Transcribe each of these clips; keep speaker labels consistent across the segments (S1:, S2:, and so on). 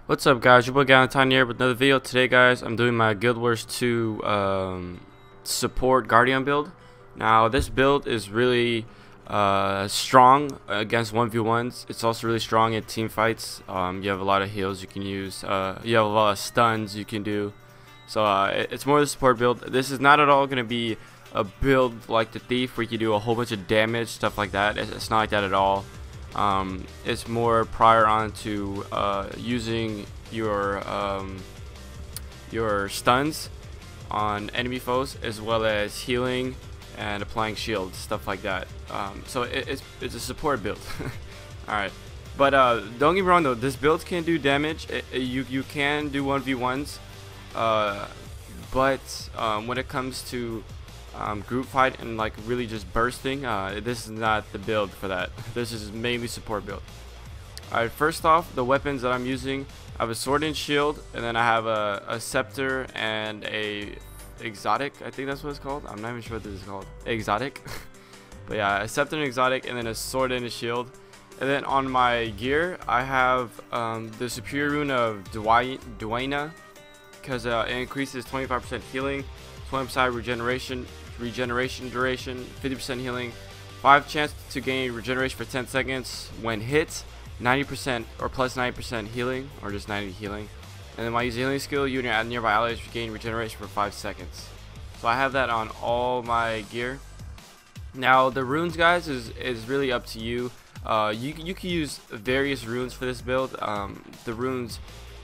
S1: What's up, guys? Your boy Gaurdian here with another video. Today, guys, I'm doing my Guild Wars 2 support Guardian build. Now, this build is really strong against 1v1s. It's also really strong in team fights. You have a lot of heals you can use. You have a lot of stuns you can do. So it's more the support build. This is not at all going to be a build like the Thief where you can do a whole bunch of damage, stuff like that. It's not like that at all. It's more prior on to using your stuns on enemy foes, as well as healing and applying shields, stuff like that. So it's a support build. Alright, but don't get me wrong though, this build can do damage. You can do 1v1s, but when it comes to group fight and like really just bursting, this is not the build for that. This is mainly support build. Alright, first off, the weapons that I'm using, I have a sword and shield, and then I have a scepter and a exotic. I think that's what it's called. I'm not even sure what this is called. Exotic. But yeah, a scepter and exotic, and then a sword and a shield. And then on my gear, I have the superior rune of Duena, because it increases 25% healing, 20% regeneration duration, 50% healing, 5 chance to gain regeneration for 10 seconds when hit, 90% or plus 90% healing, or just 90 healing. And then when I use the healing skill, you and your nearby allies gain regeneration for 5 seconds. So I have that on all my gear. Now the runes, guys, is really up to you. You can use various runes for this build. The runes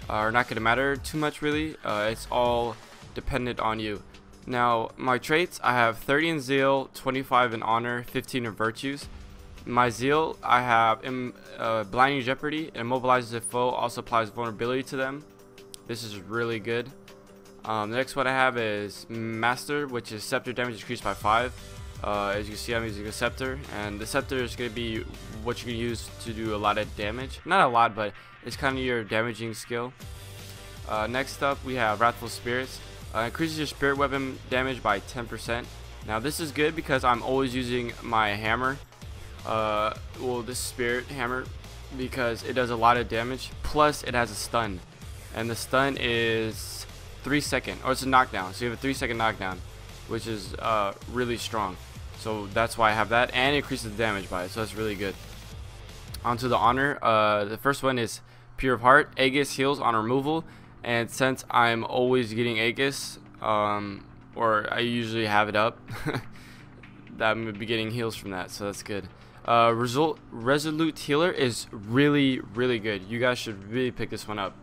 S1: are not going to matter too much really. It's all dependent on you. Now, my traits, I have 30 in Zeal, 25 in Honor, 15 in Virtues. My Zeal, I have Blinding Jeopardy. It immobilizes a foe, also applies vulnerability to them. This is really good. The next one I have is Master, which is Scepter damage increased by 5. As you can see, I'm using a Scepter, and the Scepter is going to be what you can use to do a lot of damage. Not a lot, but it's kind of your damaging skill. Next up, we have Wrathful Spirits. Increases your spirit weapon damage by 10%. Now this is good because I'm always using my hammer, this spirit hammer, because it does a lot of damage, plus it has a stun, and the stun is 3 seconds, or it's a knockdown, so you have a 3-second knockdown, which is really strong. So that's why I have that, and it increases the damage by it, so that's really good. Onto the honor. The first one is Pure of Heart. Aegis heals on removal. And since I'm always getting Aegis, or I usually have it up, that I'm going to be getting heals from that, so that's good. Resolute Healer is really good. You guys should really pick this one up.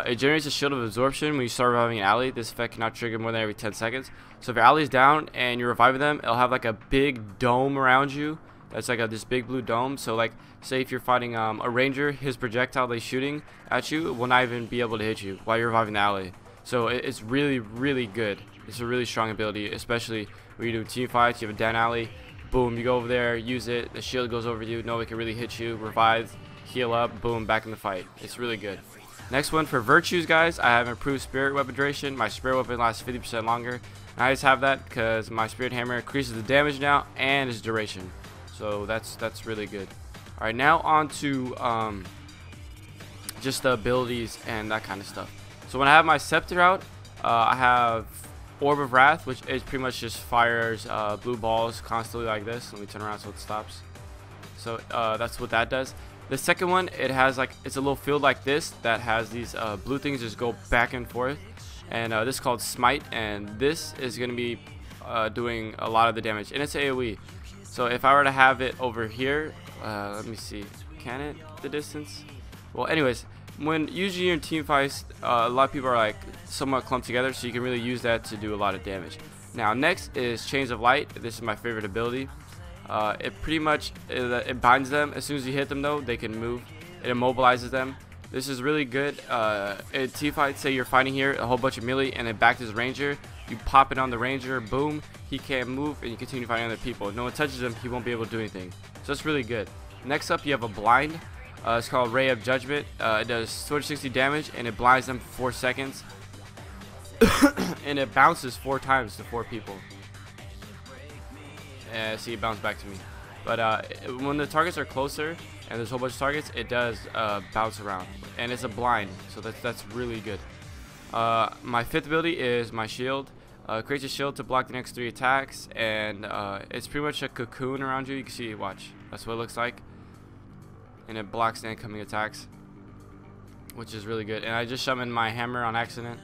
S1: It generates a shield of absorption when you start reviving an ally. This effect cannot trigger more than every 10 seconds. So if your ally is down and you're reviving them, it'll have like a big dome around you. That's like this big blue dome. So like, say if you're fighting a ranger, his projectile that he's shooting at you will not even be able to hit you while you're reviving the ally. So it's really good. It's a really strong ability, especially when you do team fights. You have a down ally, boom, you go over there, use it, the shield goes over you, nobody can really hit you, revive, heal up, boom, back in the fight. It's really good. Next one for virtues, guys, I have improved spirit weapon duration. My spirit weapon lasts 50% longer. I just have that because my spirit hammer increases the damage now and its duration. So that's really good. All right, now on to just the abilities and that kind of stuff. So when I have my scepter out, I have Orb of Wrath, which is pretty much just fires blue balls constantly like this. Let me turn around so it stops. So that's what that does. The second one, it has like, it's a little field like this that has these blue things just go back and forth, and this is called Smite, and this is going to be doing a lot of the damage, and it's AoE. So if I were to have it over here, let me see, can it the distance? Well, anyways, when usually in team fights, a lot of people are like somewhat clumped together, so you can really use that to do a lot of damage. Now next is Chains of Light. This is my favorite ability. It pretty much it binds them. As soon as you hit them though, they can move. It immobilizes them. This is really good in team fights. Say you're fighting here a whole bunch of melee and it back to his ranger, you pop it on the ranger, boom, he can't move, and you continue fighting other people. If no one touches him, he won't be able to do anything. So that's really good. Next up, you have a blind. It's called Ray of Judgment. It does 260 damage and it blinds them for 4 seconds. And it bounces 4 times to 4 people. See, it bounced back to me. But when the targets are closer and there's a whole bunch of targets, it does bounce around, and it's a blind, so that's really good. My 5th ability is my shield. Creates a shield to block the next 3 attacks, and it's pretty much a cocoon around you. You can see, watch, that's what it looks like, and it blocks the incoming attacks, which is really good. And I just summoned my hammer on accident.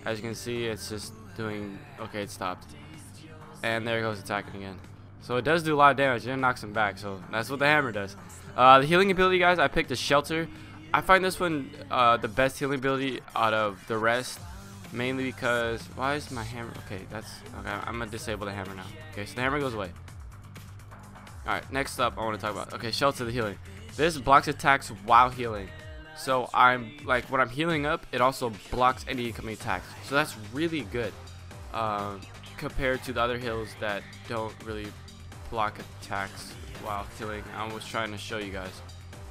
S1: As you can see, it's just doing, okay, it stopped, and there it goes attacking again. So it does do a lot of damage, and it knocks him back, so that's what the hammer does. The healing ability, guys, I picked a shelter. I find this one the best healing ability out of the rest, mainly because, why is my hammer, okay, I'm gonna disable the hammer now. Okay, so the hammer goes away. Alright, next up I want to talk about, okay, shelter, the healing. This blocks attacks while healing. So I'm like, when I'm healing up, it also blocks any incoming attacks. So that's really good compared to the other heals that don't really block attacks while healing. I was trying to show you guys,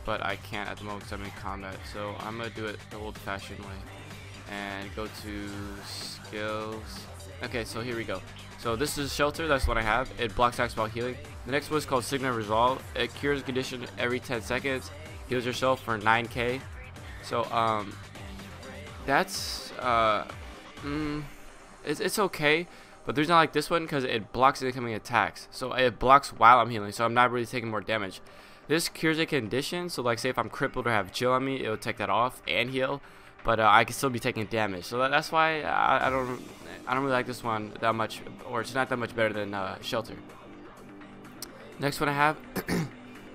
S1: but I can't at the moment because I'm in combat. So I'm gonna do it the old-fashioned way and go to skills. Okay, so here we go. So this is shelter, that's what I have. It blocks attacks while healing. The next one is called Signal Resolve. It cures a condition every 10 seconds. Heals yourself for 9k. So that's it's okay, but there's not like this one because it blocks incoming attacks. So it blocks while I'm healing, so I'm not really taking more damage. This cures a condition, so like say if I'm crippled or have chill on me, it'll take that off and heal, but I can still be taking damage. So that's why I don't really like this one that much, or it's not that much better than shelter. Next one I have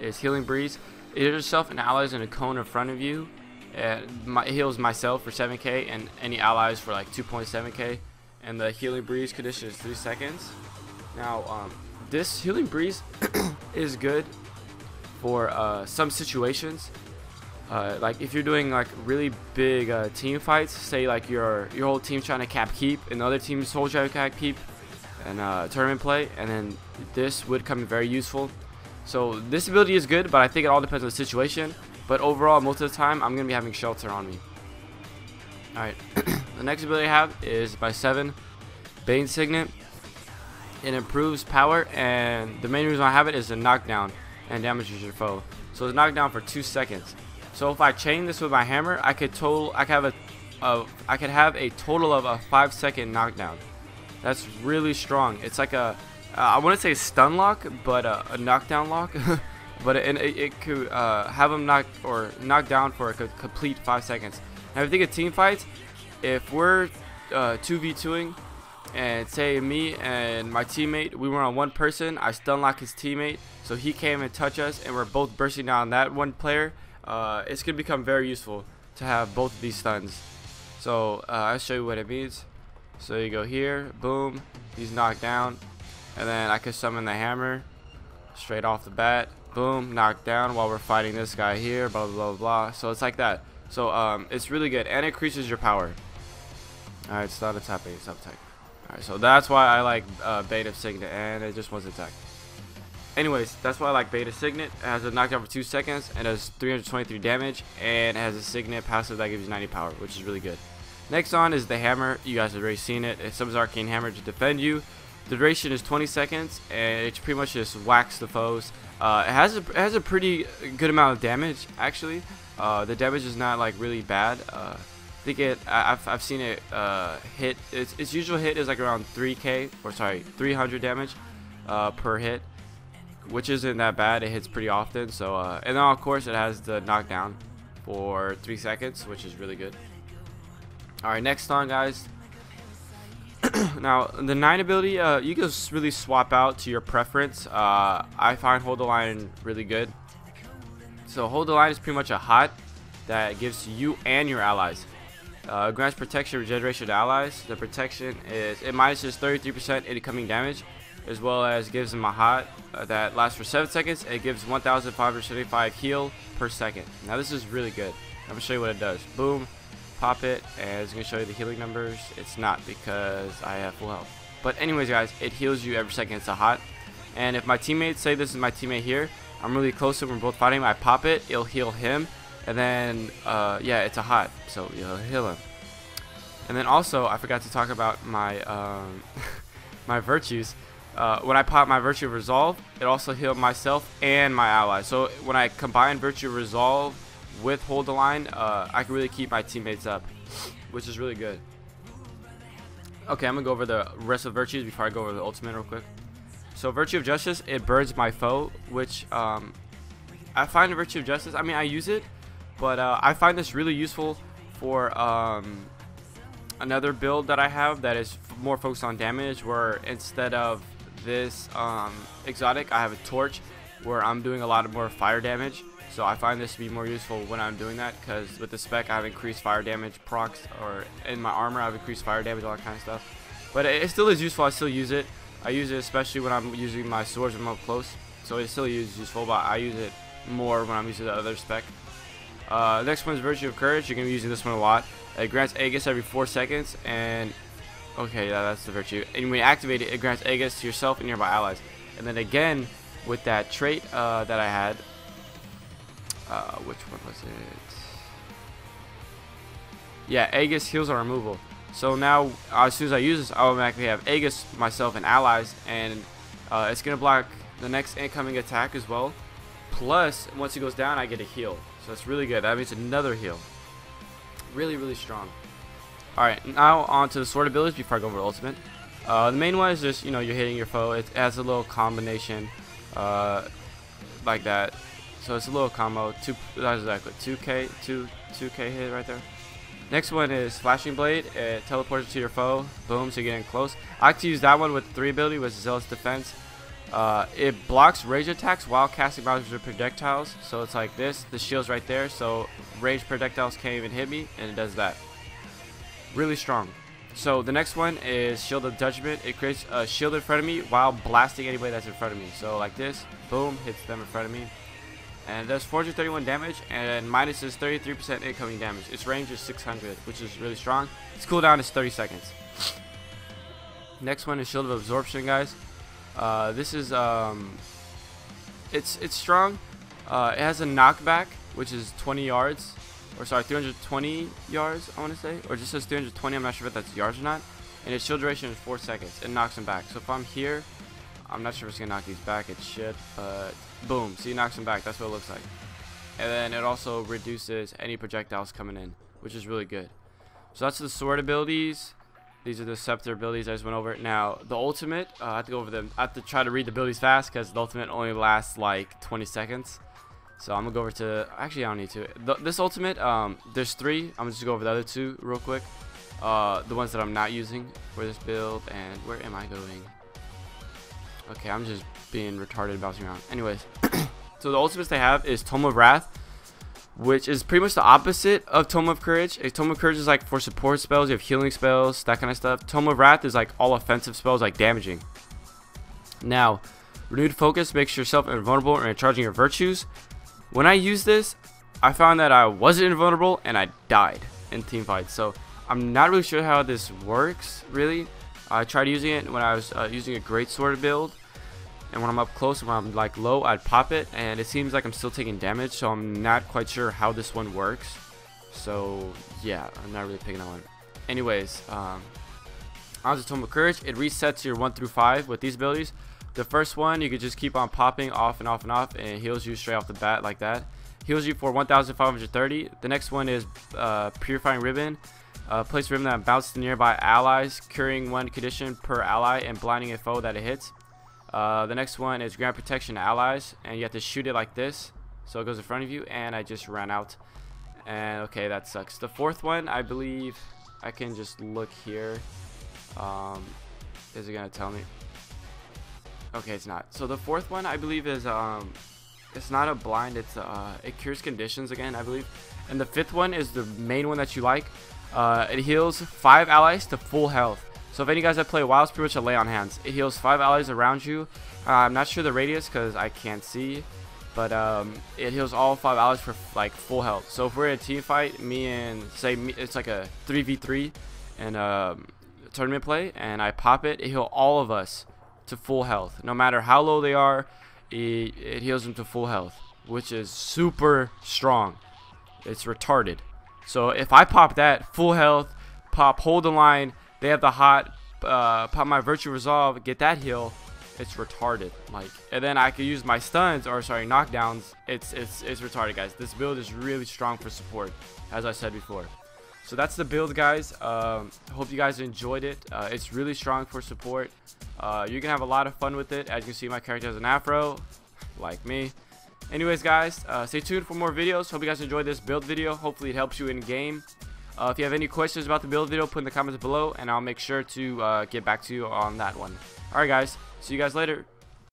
S1: is Healing Breeze. It heals yourself and allies in a cone in front of you. It heals myself for 7k and any allies for like 2.7k. And the Healing Breeze condition is 3 seconds. Now, this Healing Breeze is good for some situations. Like if you're doing like really big team fights, say like your whole team's trying to cap keep and the other team's whole trying to cap keep and tournament play, and then this would come very useful. So this ability is good, but I think it all depends on the situation. But overall, most of the time, I'm going to be having shelter on me. Alright, the next ability I have is my 7, Bane Signet. It improves power, and the main reason I have it is to knock down and damages your foe. So it's knocked down for 2 seconds. So if I chain this with my hammer, I could have a total of a 5-second knockdown. That's really strong. It's like a I wouldn't say stun lock, but a knockdown lock. But it could have them knock down for a complete 5 seconds. Now, if you think of team fights, if we're 2v2ing, and say me and my teammate, we were on one person, I stun lock his teammate, so he came and touched us, and we're both bursting down that one player, it's gonna become very useful to have both of these stuns. So I'll show you what it means. So you go here, boom, he's knocked down, and then I can summon the hammer straight off the bat. Boom, knocked down while we're fighting this guy here, blah blah blah blah. So it's like that. So it's really good, and it increases your power. Alright, stop attacking, stop attacking. Alright, so that's why I like Beta Signet, and it just wants attack. Anyways, that's why I like Beta Signet. It has a knockdown for 2 seconds, and does 323 damage, and it has a Signet passive that gives you 90 power, which is really good. Next on is the hammer. You guys have already seen it. It summons Arcane Hammer to defend you. The duration is 20 seconds, and it pretty much just whacks the foes. It has a pretty good amount of damage, actually. The damage is not like really bad. I think I've seen it hit. Its usual hit is like around 300 damage per hit, which isn't that bad. It hits pretty often. So and then of course it has the knockdown for 3 seconds, which is really good. All right, next on, guys. Now the 9 ability, you can really swap out to your preference. I find Hold the Line really good. So Hold the Line is pretty much a hot that gives you and your allies. Grants protection regeneration to allies. The protection is it minuses 33% incoming damage, as well as gives them a hot that lasts for 7 seconds. It gives 1,575 heal per second. Now this is really good. I'm gonna show you what it does. Boom. Pop it, and it's going to show you the healing numbers. It's not, because I have full health. But anyways, guys, it heals you every second it's a hot. And if my teammates, say this is my teammate here, I'm really close to him, we're both fighting, I pop it, it'll heal him, and then yeah, it's a hot, so you'll heal him. And then also, I forgot to talk about my my virtues. when I pop my Virtue Resolve, it also healed myself and my ally. So when I combine Virtue Resolve with Hold the Line, I can really keep my teammates up, which is really good. Okay, I'm gonna go over the rest of the virtues before I go over the ultimate real quick. So Virtue of Justice, it burns my foe, which I find the Virtue of Justice, I mean, I use it, but I find this really useful for another build that I have that is more focused on damage, where instead of this exotic, I have a torch where I'm doing a lot more fire damage. So I find this to be more useful when I'm doing that, because with the spec I have increased fire damage procs, or in my armor I have increased fire damage, all that kind of stuff. But it still is useful. I still use it. I use it especially when I'm using my swords when I'm up close. So it still is useful, but I use it more when I'm using the other spec. Next one is Virtue of Courage. You're going to be using this one a lot. It grants Aegis every 4 seconds, and okay, yeah, that's the virtue. And when you activate it, it grants Aegis to yourself and nearby allies. And then again, with that trait that I had, which one was it? Yeah, Aegis heals on removal. So now, as soon as I use this, I automatically have Aegis myself and allies, and it's gonna block the next incoming attack as well. Plus, once he goes down, I get a heal. So it's really good. That means another heal. Really, really strong. Alright, now on to the sword abilities before I go over ultimate. The main one is just, you know, you're hitting your foe. It has a little combination like that. So it's a little combo. That's exactly 2k hit right there. Next one is Flashing Blade. It teleports to your foe. Boom, so you're getting close. I like to use that one with 3 ability, with Zealous Defense. It blocks rage attacks while casting magic projectiles. So it's like this. The shield's right there, so rage projectiles can't even hit me, and it does that. Really strong. So the next one is Shield of Judgment. It creates a shield in front of me while blasting anybody that's in front of me. So like this, boom, hits them in front of me. And it does 431 damage, and minuses 33% incoming damage. Its range is 600, which is really strong. Its cooldown is 30 seconds. Next one is Shield of Absorption, guys. This is it's strong. It has a knockback, which is 20 yards, or sorry, 320 yards, I want to say, or just says 320. I'm not sure if that's yards or not. And its shield duration is 4 seconds. It knocks them back. So if I'm here, I'm not sure if it's gonna knock these back. It should, but boom. See, it knocks them back. That's what it looks like. And then it also reduces any projectiles coming in, which is really good. So that's the sword abilities. These are the scepter abilities I just went over. Now the ultimate, I have to go over them. I have to try to read the abilities fast because the ultimate only lasts like 20 seconds. So I'm gonna go over to. Actually, I don't need to. This ultimate, there's 3. I'm just gonna go over the other 2 real quick. The ones that I'm not using for this build. And where am I going? Okay, I'm just being retarded, bouncing around. Anyways, so the ultimates they have is Tome of Wrath, which is pretty much the opposite of Tome of Courage. Tome of Courage is like for support spells, you have healing spells, that kind of stuff. Tome of Wrath is like all offensive spells, like damaging. Now, Renewed Focus makes yourself invulnerable and recharging your virtues. When I used this, I found that I wasn't invulnerable and I died in team fights. So I'm not really sure how this works, really. I tried using it when I was using a greatsword build, and when I'm up close and when I'm like low, I'd pop it, and it seems like I'm still taking damage, so I'm not quite sure how this one works. So yeah, I'm not really picking that one. Anyways, on to Tome of Courage. It resets your 1 through 5 with these abilities. The first one, you could just keep on popping off and off and off, and it heals you straight off the bat like that. Heals you for 1,530. The next one is Purifying Ribbon. Place ribbon that bounces to nearby allies, curing 1 condition per ally and blinding a foe that it hits. The next one is grant protection to allies, and you have to shoot it like this, so it goes in front of you. And I just ran out, and okay, that sucks. The fourth one, I believe, I can just look here. Is it gonna tell me? Okay, it's not. So the fourth one, I believe, is it's not a blind. It's it cures conditions again, I believe. And the 5th one is the main one that you like. It heals 5 allies to full health. So if any guys that play WoW, it's pretty much a lay on hands. It heals 5 allies around you. I'm not sure the radius because I can't see, but it heals all 5 allies for like full health. So if we're in a team fight, me and it's like a 3v3 and tournament play, and I pop it, it heals all of us to full health. No matter how low they are, it heals them to full health, which is super strong. It's retarded. So if I pop that, full health, pop Hold the Line, they have the hot, pop my Virtue Resolve, get that heal, it's retarded. Like, and then I could use my stuns, or sorry, knockdowns. It's retarded, guys. This build is really strong for support, as I said before. So that's the build, guys. Hope you guys enjoyed it. It's really strong for support. You can have a lot of fun with it. As you can see, my character has an afro, like me. Anyways, guys, stay tuned for more videos. Hope you guys enjoyed this build video. Hopefully it helps you in game. If you have any questions about the build video, put in the comments below, and I'll make sure to get back to you on that one. Alright, guys. See you guys later.